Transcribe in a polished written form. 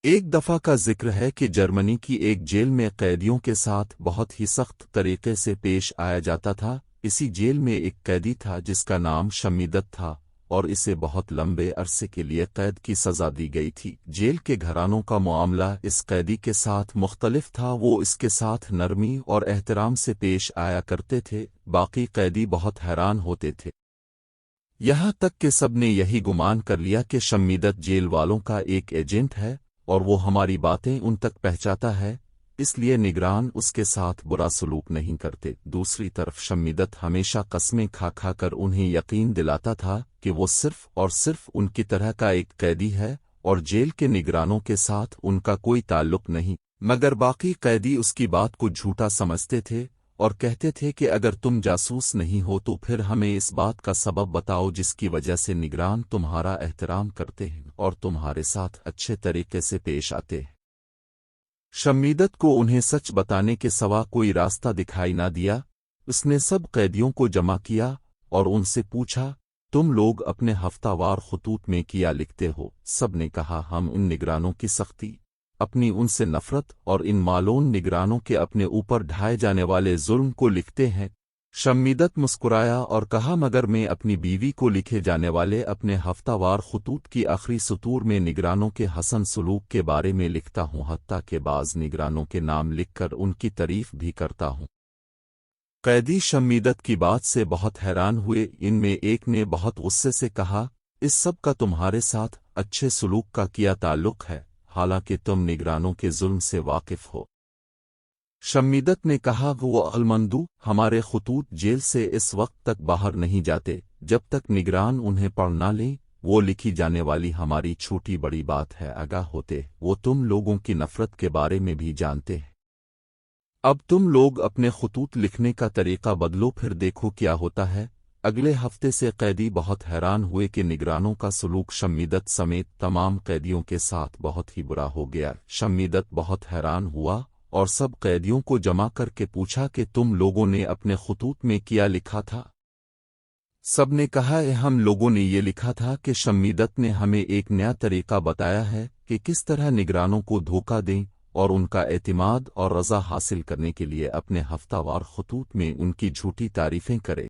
ایک دفعہ کا ذکر ہے کہ جرمنی کی ایک جیل میں قیدیوں کے ساتھ بہت ہی سخت طریقے سے پیش آیا جاتا تھا۔ اسی جیل میں ایک قیدی تھا جس کا نام شمیدت تھا اور اسے بہت لمبے عرصے کے لیے قید کی سزا دی گئی تھی۔ جیل کے گھرانوں کا معاملہ اس قیدی کے ساتھ مختلف تھا، وہ اس کے ساتھ نرمی اور احترام سے پیش آیا کرتے تھے۔ باقی قیدی بہت حیران ہوتے تھے، یہاں تک کہ سب نے یہی گمان کر لیا کہ شمیدت جیل والوں کا ایک ایجنٹ ہے اور وہ ہماری باتیں ان تک پہنچاتا ہے، اس لیے نگران اس کے ساتھ برا سلوک نہیں کرتے۔ دوسری طرف شمیدت ہمیشہ قسمیں کھا کھا کر انہیں یقین دلاتا تھا کہ وہ صرف اور صرف ان کی طرح کا ایک قیدی ہے اور جیل کے نگرانوں کے ساتھ ان کا کوئی تعلق نہیں، مگر باقی قیدی اس کی بات کو جھوٹا سمجھتے تھے اور کہتے تھے کہ اگر تم جاسوس نہیں ہو تو پھر ہمیں اس بات کا سبب بتاؤ جس کی وجہ سے نگران تمہارا احترام کرتے ہیں اور تمہارے ساتھ اچھے طریقے سے پیش آتے ہیں۔ شمیدت کو انہیں سچ بتانے کے سوا کوئی راستہ دکھائی نہ دیا۔ اس نے سب قیدیوں کو جمع کیا اور ان سے پوچھا، تم لوگ اپنے ہفتہ وار خطوط میں کیا لکھتے ہو؟ سب نے کہا، ہم ان نگرانوں کی سختی، اپنی ان سے نفرت اور ان معلوم نگرانوں کے اپنے اوپر ڈھائے جانے والے ظلم کو لکھتے ہیں۔ شمیدت مسکرایا اور کہا، مگر میں اپنی بیوی کو لکھے جانے والے اپنے ہفتہ وار خطوط کی آخری سطور میں نگرانوں کے حسن سلوک کے بارے میں لکھتا ہوں، حتیٰ کہ بعض نگرانوں کے نام لکھ کر ان کی تعریف بھی کرتا ہوں۔ قیدی شمیدت کی بات سے بہت حیران ہوئے۔ ان میں ایک نے بہت غصے سے کہا، اس سب کا تمہارے ساتھ اچھے سلوک کا کیا تعلق ہے، حالانکہ تم نگرانوں کے ظلم سے واقف ہو؟ شمیدت نے کہا، وہ عقلمندو، ہمارے خطوط جیل سے اس وقت تک باہر نہیں جاتے جب تک نگران انہیں پڑھ نہ لیں۔ وہ لکھی جانے والی ہماری چھوٹی بڑی بات ہے آگاہ ہوتے، وہ تم لوگوں کی نفرت کے بارے میں بھی جانتے ہیں۔ اب تم لوگ اپنے خطوط لکھنے کا طریقہ بدلو، پھر دیکھو کیا ہوتا ہے۔ اگلے ہفتے سے قیدی بہت حیران ہوئے کہ نگرانوں کا سلوک شمیدت سمیت تمام قیدیوں کے ساتھ بہت ہی برا ہو گیا۔ شمیدت بہت حیران ہوا اور سب قیدیوں کو جمع کر کے پوچھا کہ تم لوگوں نے اپنے خطوط میں کیا لکھا تھا؟ سب نے کہا، ہم لوگوں نے یہ لکھا تھا کہ شمیدت نے ہمیں ایک نیا طریقہ بتایا ہے کہ کس طرح نگرانوں کو دھوکہ دیں اور ان کا اعتماد اور رضا حاصل کرنے کے لیے اپنے ہفتہ وار خطوط میں ان کی جھوٹی تعریفیں کرے۔